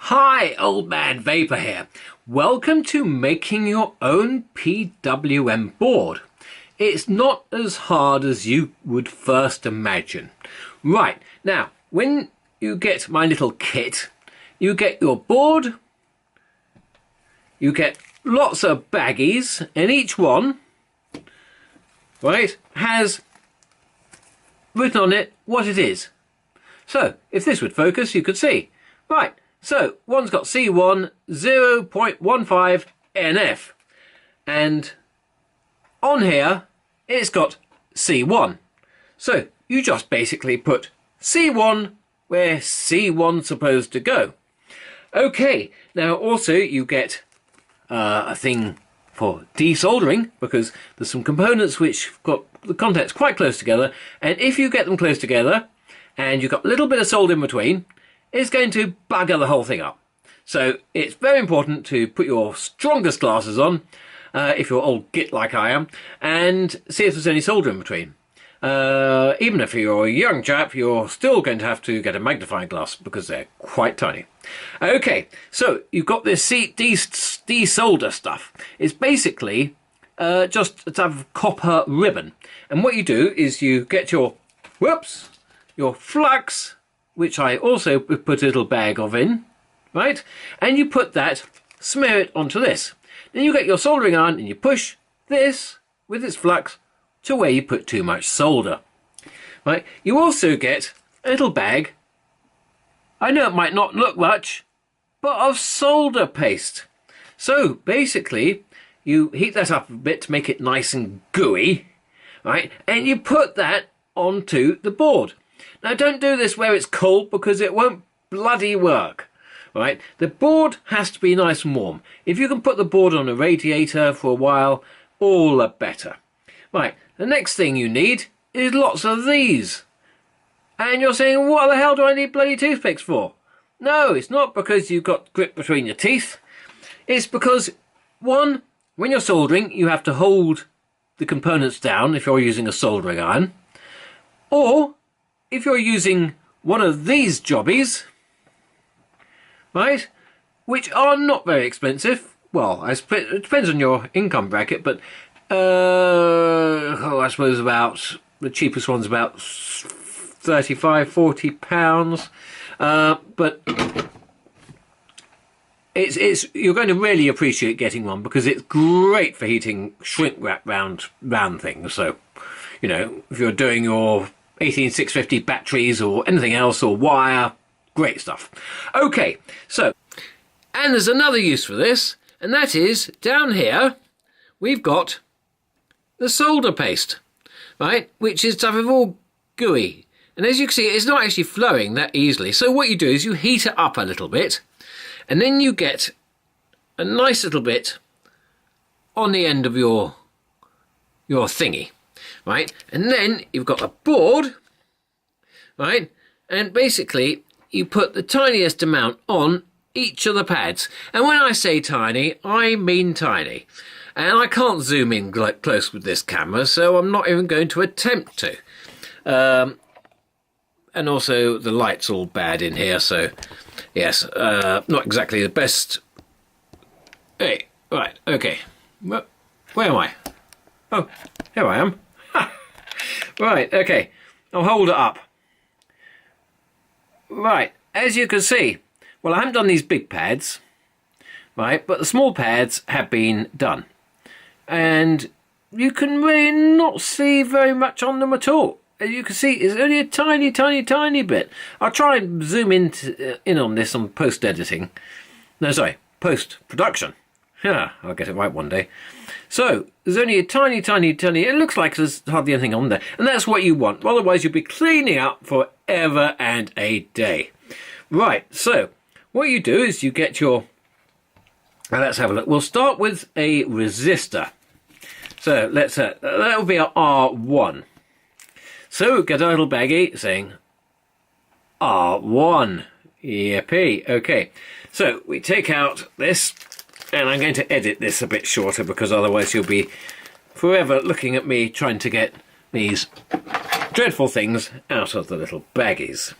Hi, Old Man Vapor here. Welcome to making your own PWM board. It's not as hard as you would first imagine. Right, now, when you get my little kit, you get your board, you get lots of baggies, and each one, right, has written on it what it is. So, if this would focus, you could see. Right. So, one's got C1 0.15 NF, and on here it's got C1. So, you just basically put C1 where C1's supposed to go. Okay, now also you get a thing for desoldering, because there's some components which have got the contacts quite close together, and if you get them close together and you've got a little bit of solder in between, it's going to bugger the whole thing up. So it's very important to put your strongest glasses on, if you're old git like I am, and see if there's any solder in between. Even if you're a young chap, you're still going to have to get a magnifying glass because they're quite tiny. Okay, so you've got this desolder stuff. It's basically just a type of copper ribbon. And what you do is you get your flux, which I also put a little bag of in, right? And you put that, smear it onto this. Then you get your soldering iron and you push this with its flux to where you put too much solder, right? You also get a little bag, I know it might not look much, but of solder paste. So basically, you heat that up a bit to make it nice and gooey, right? And you put that onto the board. Now don't do this where it's cold because it won't bloody work, right? The board has to be nice and warm. If you can put the board on a radiator for a while, all the better. Right, the next thing you need is lots of these. And you're saying, what the hell do I need bloody toothpicks for? No, it's not because you've got grit between your teeth. It's because, one, when you're soldering, you have to hold the components down if you're using a soldering iron. Or if you're using one of these jobbies, right, which are not very expensive, well, it depends on your income bracket, but I suppose about the cheapest one's about 35-40 pounds, but it's you're going to really appreciate getting one because it's great for heating shrink wrap round things. So, you know, if you're doing your 18650 batteries or anything else, or wire, great stuff. Okay, so, and there's another use for this, and that is down here we've got the solder paste, right, which is type of all gooey, and as you can see it's not actually flowing that easily. So what you do is you heat it up a little bit, and then you get a nice little bit on the end of your thingy, right? And then you've got a board, right? And basically you put the tiniest amount on each of the pads. And when I say tiny, I mean tiny. And I can't zoom in like close with this camera, so I'm not even going to attempt to. And also the light's all bad in here, so yes, not exactly the best. Hey, right, okay. Where am I? Oh, here I am. Right, okay, I'll hold it up. Right, as you can see, well, I haven't done these big pads, right, but the small pads have been done. And you can really not see very much on them at all. As you can see, it's only a tiny bit. I'll try and zoom in on this on post-editing. No, sorry, post-production. Yeah, I'll get it right one day. So, there's only a tiny, it looks like there's hardly anything on there. And that's what you want. Otherwise, you'll be cleaning up forever and a day. Right, so, what you do is you get your... Now, let's have a look. We'll start with a resistor. So, let's... that will be our R1. So, get a little baggie saying R1. Yippee. Okay, so we take out this... And I'm going to edit this a bit shorter because otherwise you'll be forever looking at me trying to get these dreadful things out of the little baggies.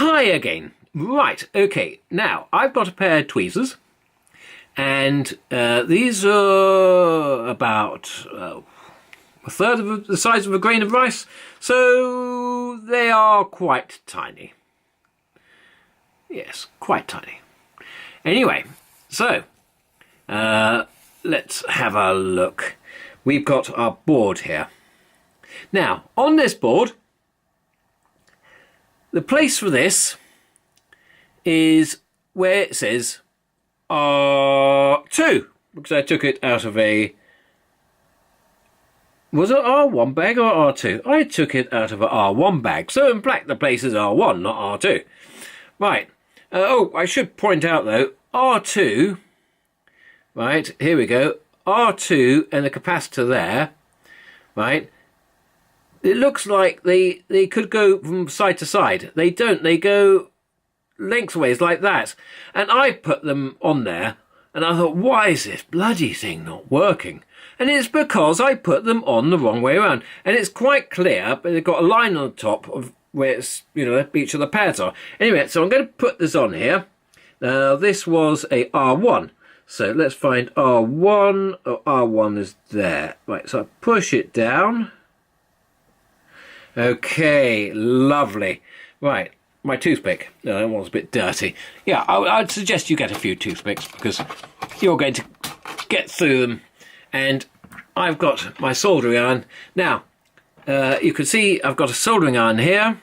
Hi again. Right, okay, now I've got a pair of tweezers, and these are about a third of the size of a grain of rice, so they are quite tiny. Yes, quite tiny. Anyway, so let's have a look. We've got our board here. Now, on this board, the place for this is where it says R2, because I took it out of a... Was it R1 bag or R2? I took it out of a R1 bag, so in black the place is R1, not R2. Right. Oh, I should point out though, R2, right, here we go, R2 and the capacitor there, right, it looks like they could go from side to side. They don't, they go lengthways like that. And I put them on there, and I thought, why is this bloody thing not working? And it's because I put them on the wrong way around. And it's quite clear, but they've got a line on the top of where it's, you know, each of the pads are. Anyway, so I'm going to put this on here. Now, this was a R1. So let's find R1. Oh, R1 is there. Right, so I push it down. Okay, lovely. Right, my toothpick. No, that one's a bit dirty. Yeah, I'd suggest you get a few toothpicks because you're going to get through them. And I've got my soldering iron. Now, you can see I've got a soldering iron here.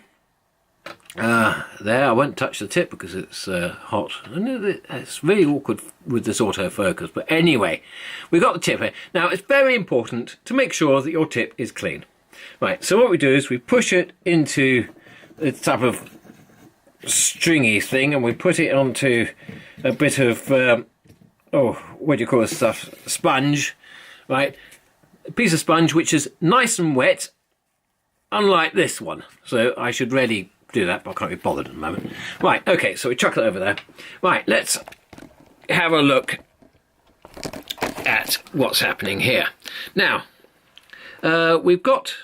There, I won't touch the tip because it's hot. It's really awkward with this autofocus. But anyway, we've got the tip here. Now, it's very important to make sure that your tip is clean. Right, so what we do is we push it into the type of stringy thing and we put it onto a bit of, what do you call this stuff? Sponge, right? A piece of sponge which is nice and wet, unlike this one. So I should really do that, but I can't be bothered at the moment. Right, okay, so we chuck it over there. Right, let's have a look at what's happening here. Now, we've got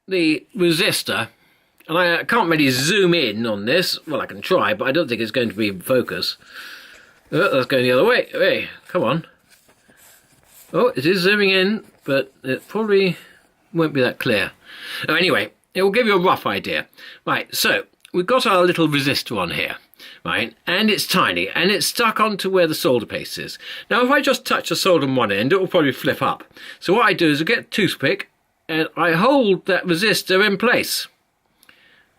the resistor, and I can't really zoom in on this. Well, I can try, but I don't think it's going to be in focus. Oh, that's going the other way. Hey, come on. Oh, it is zooming in, but it probably won't be that clear. Oh, anyway, it will give you a rough idea. Right, so we've got our little resistor on here, right, and it's tiny, and it's stuck onto where the solder paste is. Now, if I just touch the solder on one end, it will probably flip up. So what I do is I get a toothpick, and I hold that resistor in place,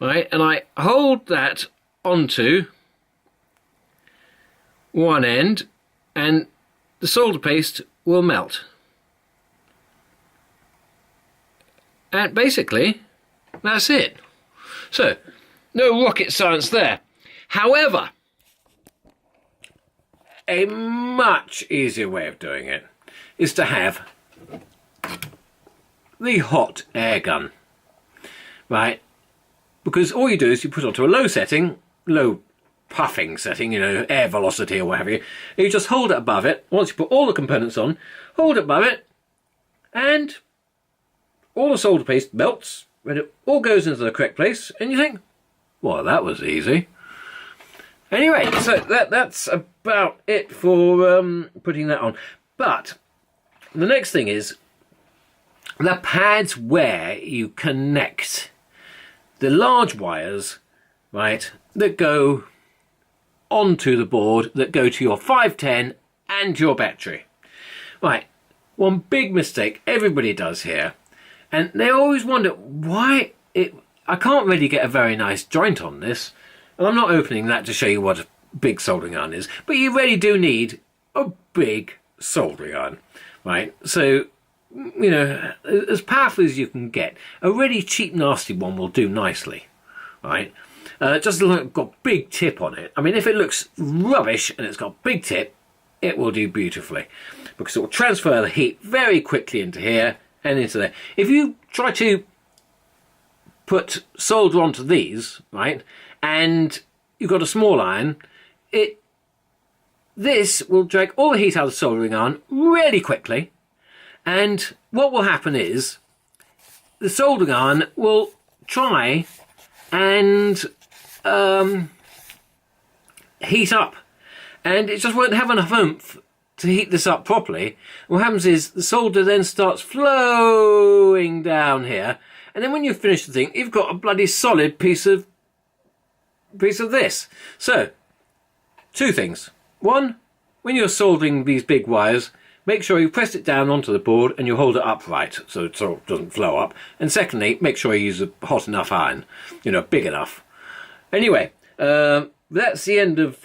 right, and I hold that onto one end, and the solder paste will melt. And basically, that's it. So, no rocket science there. However, a much easier way of doing it is to have the hot air gun, right? Because all you do is you put it onto a low setting, low puffing setting, you know, air velocity or whatever, and you just hold it above it. Once you put all the components on, hold it above it, and all the solder paste melts, and it all goes into the correct place, and you think, well, that was easy. Anyway, so that's about it for putting that on. But the next thing is the pads where you connect the large wires, right, that go onto the board, that go to your 510 and your battery. Right, one big mistake everybody does here, and they always wonder why I can't really get a very nice joint on this, and I'm not opening that to show you what a big soldering iron is, but you really do need a big soldering iron, right? So, you know, as powerful as you can get, a really cheap, nasty one will do nicely, right? Just like it's got big tip on it. I mean, if it looks rubbish and it's got big tip, it will do beautifully because it will transfer the heat very quickly into here and into there. If you try to put solder onto these, right, and you've got a small iron, this will drag all the heat out of the soldering iron really quickly, and what will happen is the soldering iron will try and heat up, and it just won't have enough oomph to heat this up properly. What happens is the solder then starts flowing down here, and then when you finish the thing, you've got a bloody solid piece of this. So, two things. One, when you're soldering these big wires, make sure you press it down onto the board and you hold it upright so it sort of doesn't flow up. And secondly, make sure you use a hot enough iron, big enough. Anyway, that's the end of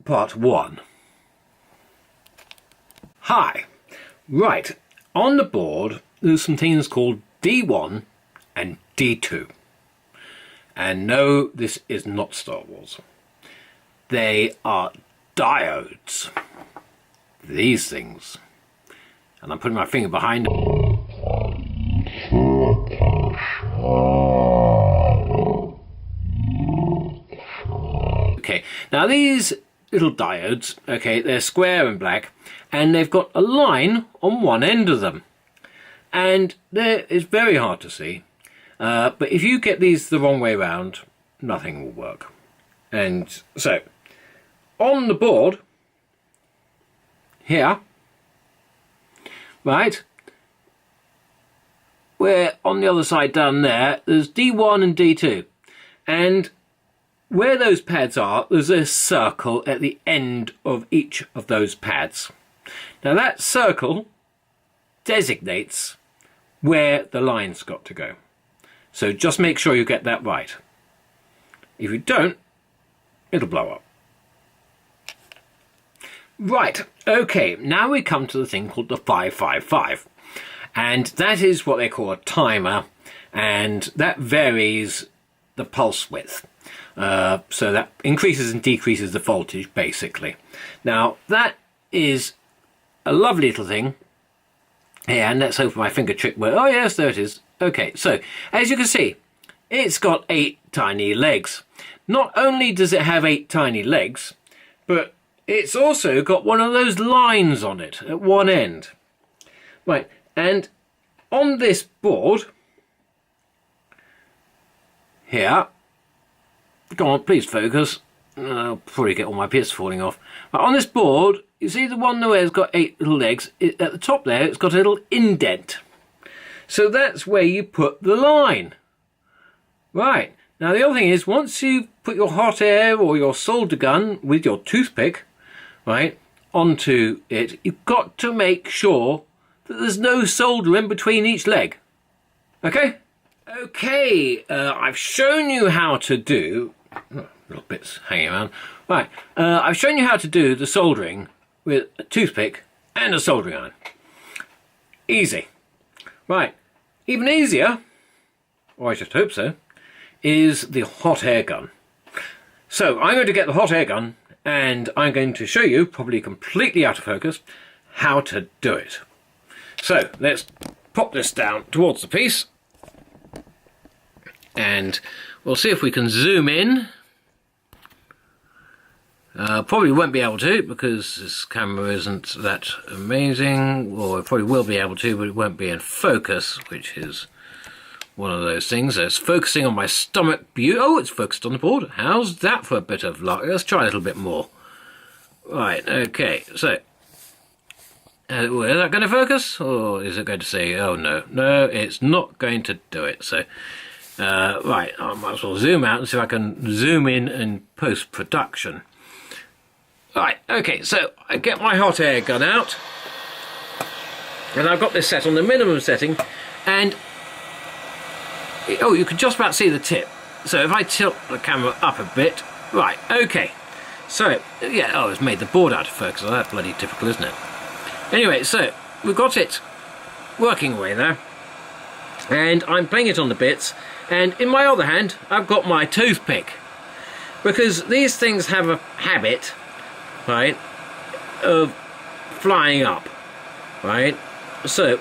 part 1. Hi. Right, on the board there's some things called D1 and D2. And no, this is not Star Wars. They are diodes. These things. And I'm putting my finger behind it. Okay, now these little diodes, okay, they're square and black, and they've got a line on one end of them. And it's very hard to see, but if you get these the wrong way round, nothing will work. And so, on the board, here, right, where on the other side down there, there's D1 and D2. And where those pads are, there's a circle at the end of each of those pads. Now that circle designates where the line's got to go. So just make sure you get that right. If you don't, it'll blow up. Right, okay, now we come to the thing called the 555. And that is what they call a timer, and that varies the pulse width. So that increases and decreases the voltage, basically. Now, that is a lovely little thing. Yeah, and let's hope my finger trick works. Oh, yes, there it is. Okay, so, as you can see, it's got 8 tiny legs. Not only does it have 8 tiny legs, but it's also got one of those lines on it at one end. Right, and on this board, here, go on, please focus. I'll probably get all my bits falling off. Right, on this board, you see the one where it's got 8 little legs? At the top there, it's got a little indent. So that's where you put the line. Right, now the other thing is, once you put your hot air or your solder gun with your toothpick, right, onto it, you've got to make sure that there's no solder in between each leg. Okay? Okay, I've shown you how to do... Oh, little bits hanging around. Right, I've shown you how to do the soldering with a toothpick and a soldering iron. Easy. Right, even easier, or I just hope so, is the hot air gun. So I'm going to get the hot air gun and I'm going to show you, probably completely out of focus, how to do it. So let's pop this down towards the piece and we'll see if we can zoom in. Probably won't be able to because this camera isn't that amazing, or I probably will be able to, but it won't be in focus, which is one of those things. So it's focusing on my stomach. Oh, it's focused on the board. How's that for a bit of luck? Let's try a little bit more. Right, okay, so is that going to focus, or is it going to say, oh no, no, it's not going to do it. So right, I might as well zoom out and see if I can zoom in post-production. Right, okay, so I get my hot air gun out, and I've got this set on the minimum setting, and oh, you can just about see the tip. So if I tilt the camera up a bit, right, okay. So, yeah, oh, it's made the board out of focus. Oh, that's bloody typical, isn't it? Anyway, so we've got it working away there, and I'm playing it on the bits, and in my other hand, I've got my toothpick, because these things have a habit, right, of flying up, right? So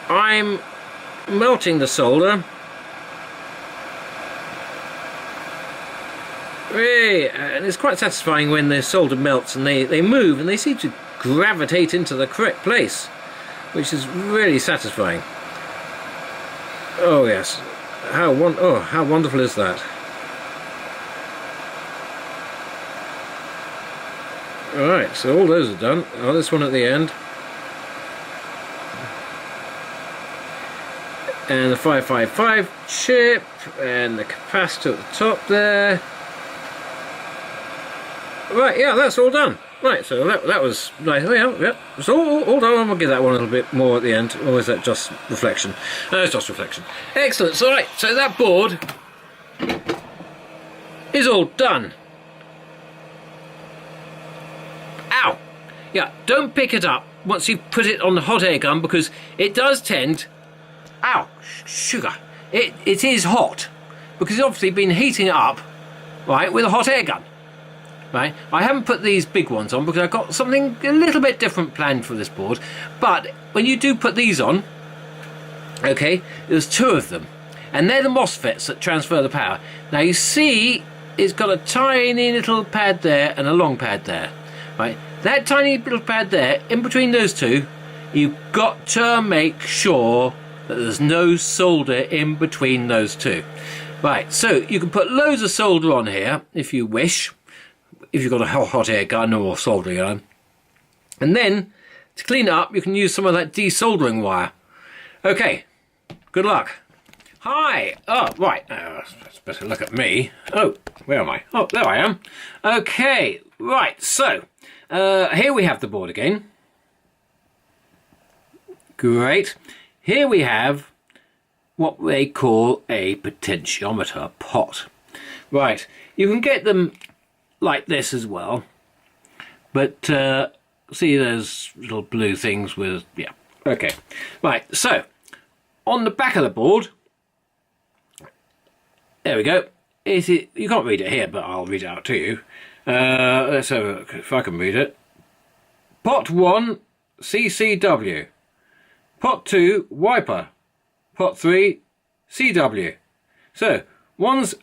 I'm melting the solder. And it's quite satisfying when the solder melts and they move and they seem to gravitate into the correct place, which is really satisfying. Oh yes, how wonderful is that? Alright, so all those are done. Oh, this one at the end. And the 555 chip, and the capacitor at the top there. Right, yeah, that's all done. Right, so that was nice. Yeah, it's all done. I'm going to give that one a little bit more at the end. Or is that just reflection? No, it's just reflection. Excellent. So, right, so that board is all done. Ow! Yeah, don't pick it up once you've put it on the hot air gun, because it does tend... Ow! Sugar! It is hot, because it's obviously been heating it up, right, with a hot air gun. Right, I haven't put these big ones on because I've got something a little bit different planned for this board. But when you do put these on, okay, there's two of them, and they're the MOSFETs that transfer the power. Now you see, it's got a tiny little pad there and a long pad there. Right, that tiny little pad there, in between those two, you've got to make sure that there's no solder in between those two. Right, so you can put loads of solder on here if you wish, if you've got a hot air gun or soldering iron. And then, to clean it up, you can use some of that desoldering wire. Okay, good luck. Hi! Oh, right, let's better look at me. Oh, where am I? Oh, there I am. Okay, right, so, here we have the board again. Great. Here we have what they call a potentiometer pot. Right, you can get them like this as well, but see those little blue things with, yeah, okay. Right, so on the back of the board, there we go. You can't read it here, but I'll read it out to you. Let's have a look if I can read it. Pot 1 CCW, pot 2 wiper, pot 3 CW. So one's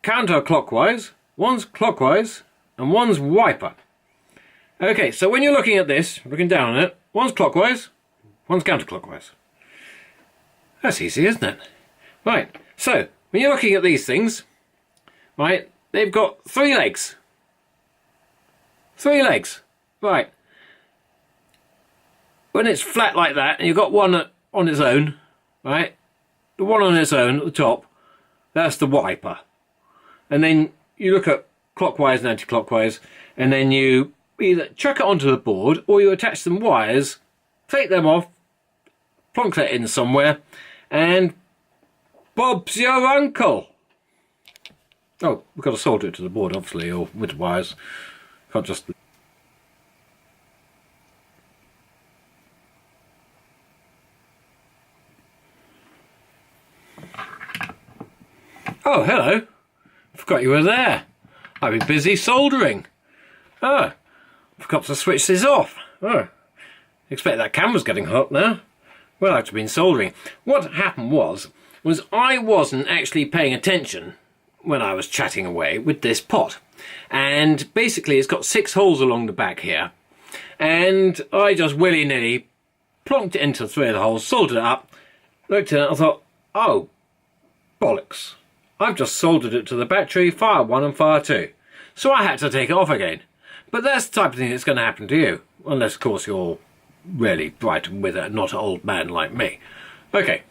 counterclockwise, one's clockwise, and one's wiper. Okay, so when you're looking at this, looking down on it, one's clockwise, one's counterclockwise. That's easy, isn't it? Right, so when you're looking at these things, right, they've got three legs. Three legs, right. When it's flat like that, and you've got one on its own, right, the one on its own at the top, that's the wiper. And then you look at clockwise and anti-clockwise, and then you either chuck it onto the board or you attach some wires, take them off, plonk that in somewhere, and Bob's your uncle. Oh, we've got to solder it to the board, obviously, or with the wires. Can't just... Oh, hello. Forgot you were there. I've been busy soldering. Oh, forgot to switch this off. Oh, expect that camera's getting hot now. Well, I've been soldering. What happened was I wasn't actually paying attention when I was chatting away with this pot. And basically it's got 6 holes along the back here. And I just willy-nilly plonked it into 3 of the holes, soldered it up, looked at it, I thought, oh, bollocks. I've just soldered it to the battery, fire 1 and fire 2. So I had to take it off again. But that's the type of thing that's going to happen to you. Unless, of course, you're really bright and with it, not an old man like me. Okay,